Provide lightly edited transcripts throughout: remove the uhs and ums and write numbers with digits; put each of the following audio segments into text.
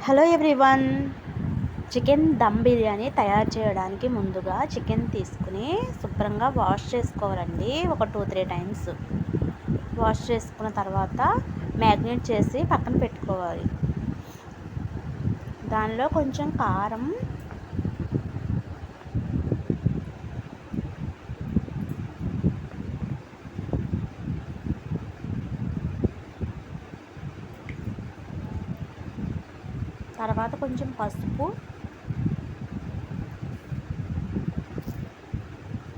Hello everyone. Chicken dum biryani తయారు చేయడానికి ముందుగా చికెన్ తీసుకుని శుభ్రంగా వాష్ చేసుకోవాలండి. ఒక 2-3 టైమ్స్ వాష్ చేసుకున్న తర్వాత మ్యాగ్నేట్ చేసి పక్కన పెట్టుకోవాలి. దానిలో కొంచెం కారం, తర్వాత కొంచెం పసుపు,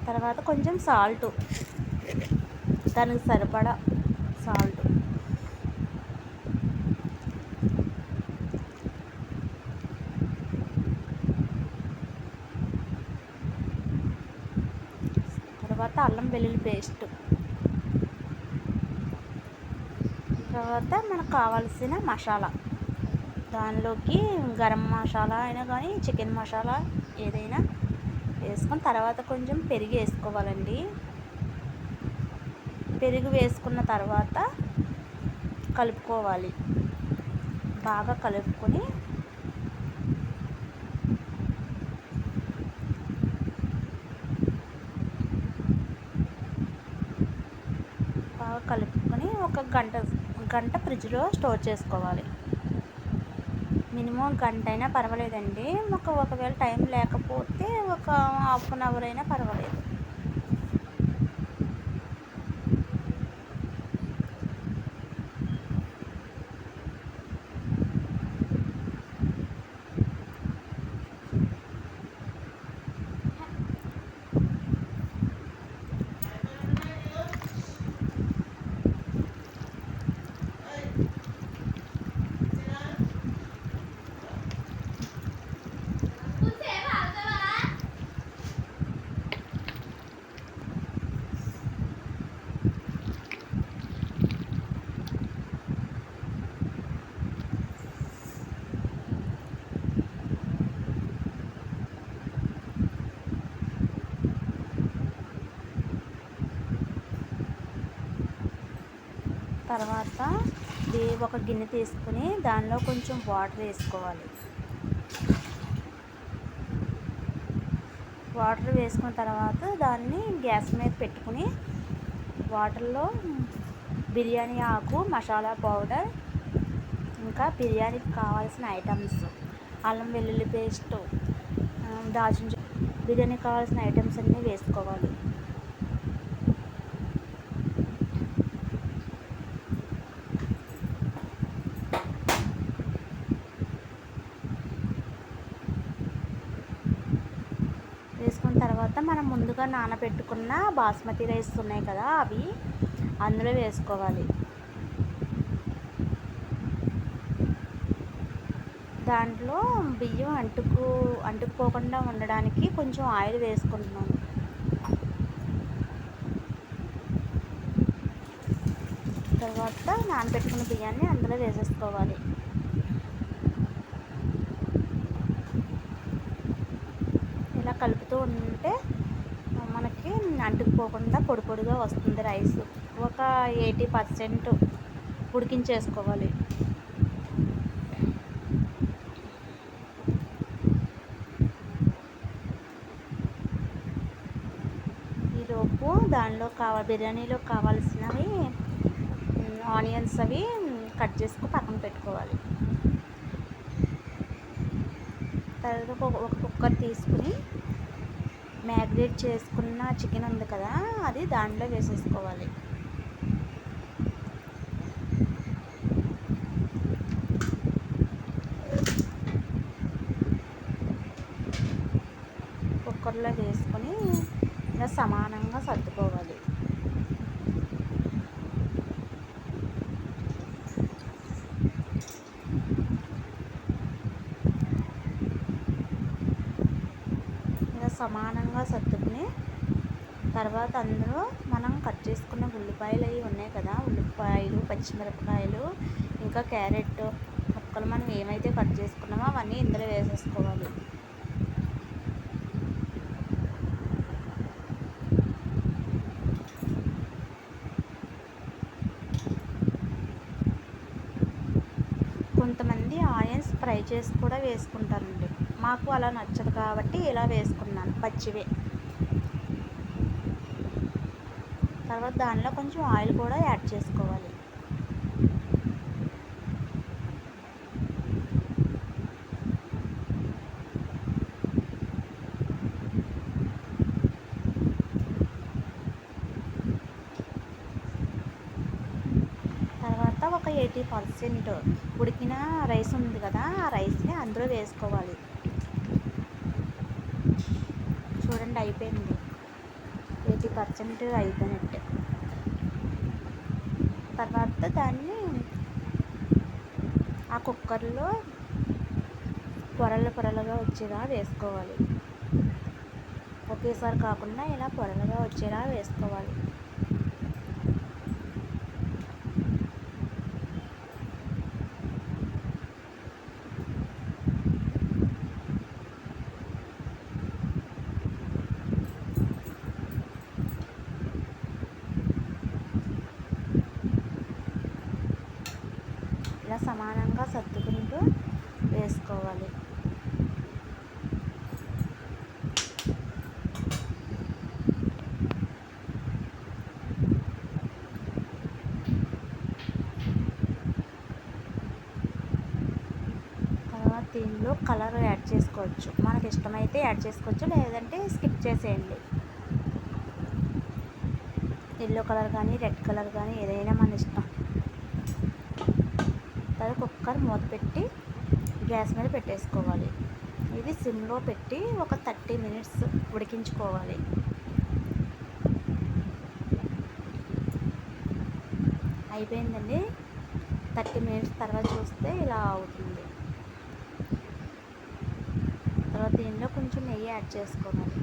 తర్వాత కొంచెం సాల్ట్, దానికి సరిపడా సాల్ట్, తర్వాత అల్లం వెల్లుల్లి పేస్ట్, తర్వాత మనకు కావాల్సిన మసాలా, దానిలోకి గరం మసాలా అయినా కానీ చికెన్ మసాలా ఏదైనా వేసుకొని తర్వాత కొంచెం పెరుగు వేసుకోవాలండి. పెరుగు వేసుకున్న తర్వాత కలుపుకోవాలి. బాగా కలుపుకొని ఒక గంట ఫ్రిడ్జ్లో స్టోర్ చేసుకోవాలి. మినిమం గంట అయినా పర్వాలేదండి. ఒకవేళ టైం లేకపోతే ఒక హాఫ్ అన్ అవర్ అయినా పర్వాలేదు. తర్వాత ఒక గిన్నె తీసుకుని దానిలో కొంచెం వాటర్ వేసుకోవాలి. వాటర్ వేసుకున్న తర్వాత దాన్ని గ్యాస్ మీద పెట్టుకుని వాటర్లో బిర్యానీ ఆకు, మసాలా పౌడర్, ఇంకా బిర్యానీకి కావాల్సిన ఐటమ్స్, అల్లం వెల్లుల్లి పేస్ట్, దాల్చిన బిర్యానీకి కావాల్సిన ఐటమ్స్ అన్నీ వేసుకోవాలి. వేసుకున్న తర్వాత మనం ముందుగా నానబెట్టుకున్న బాస్మతి రైస్ ఉన్నాయి కదా, అవి అందులో వేసుకోవాలి. దాంట్లో బియ్యం అంటుకుపోకుండా ఉండడానికి కొంచెం ఆయిల్ వేసుకుంటున్నాను. తర్వాత నానబెట్టుకున్న బియ్యాన్ని అందులో వేసేసుకోవాలి. ఇలా కలుపుతూ ఉంటే మనకి అంటుకుపోకుండా పొడి పొడిగా వస్తుంది రైస్. ఒక 80% ఉడికించేసుకోవాలి. ఈలోపు దానిలో బిర్యానీలో కావాల్సినవి ఆనియన్స్ అవి కట్ చేసుకుని పక్కన పెట్టుకోవాలి. తర్వాత ఒక కుక్కర్ తీసుకుని మ్యాగ్నేట్ చేసుకున్న చికెన్ ఉంది కదా, అది దాంట్లో వేసేసుకోవాలి. కుక్కర్లో వేసుకొని ఇలా సమానంగా సర్దుకోవాలి. సమానంగా సర్దుకుని తర్వాత అందులో మనం కట్ చేసుకున్న ఉల్లిపాయలు అవి ఉన్నాయి కదా, ఉల్లిపాయలు, పచ్చిమిరపకాయలు, ఇంకా క్యారెట్ ముక్కలు మనం ఏమైతే కట్ చేసుకున్నామో అవన్నీ ఇందులో వేసేసుకోవాలి. కొంతమంది ఆనియన్స్ ఫ్రై చేసి కూడా వేసుకుంటారండి. మాకు అలా నచ్చదు కాబట్టి ఇలా వేసుకున్నాను పచ్చివే. తర్వాత దానిలో కొంచెం ఆయిల్ కూడా యాడ్ చేసుకోవాలి. తర్వాత ఒక 80% ఉడికిన రైస్ ఉంది కదా, ఆ రైస్ని అందులో వేసుకోవాలి. చూడండి అయిపోయింది, 80% అయిపోయినట్టే. తర్వాత దాన్ని ఆ కుక్కర్లో పొరలుగా వచ్చేలా వేసుకోవాలి. ఒకేసారి కాకుండా ఇలా పొరలుగా వచ్చేలా వేసుకోవాలి. ఇలా సమానంగా సర్దుకుంటూ వేసుకోవాలి. తర్వాత దీనిలో కలర్ యాడ్ చేసుకోవచ్చు, మనకి ఇష్టమైతే యాడ్ చేసుకోవచ్చు, లేదంటే స్కిప్ చేసేయండి. ఎల్లో కలర్ కానీ రెడ్ కలర్ కానీ ఏదైనా మన ఇష్టం. తర్వాత కుక్కర్ మూత పెట్టి గ్యాస్ మీద పెట్టేసుకోవాలి. ఇది సిమ్లో పెట్టి ఒక 30 మినిట్స్ ఉడికించుకోవాలి. అయిపోయిందండి. 30 మినిట్స్ తర్వాత చూస్తే ఇలా అవుతుంది. తర్వాత దీనిలో కొంచెం నెయ్యి యాడ్ చేసుకోవాలి.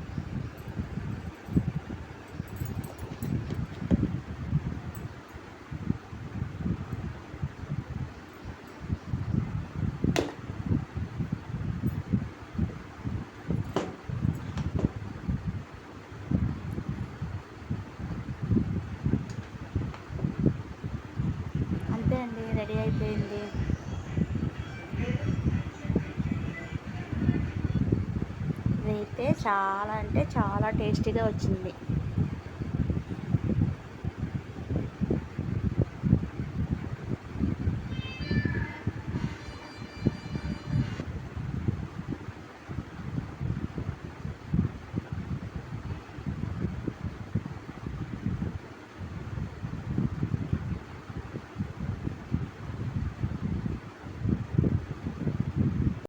అంతే అండి, రెడీ అయిపోయింది. ఇదైతే చాలా అంటే చాలా టేస్టీగా వచ్చింది.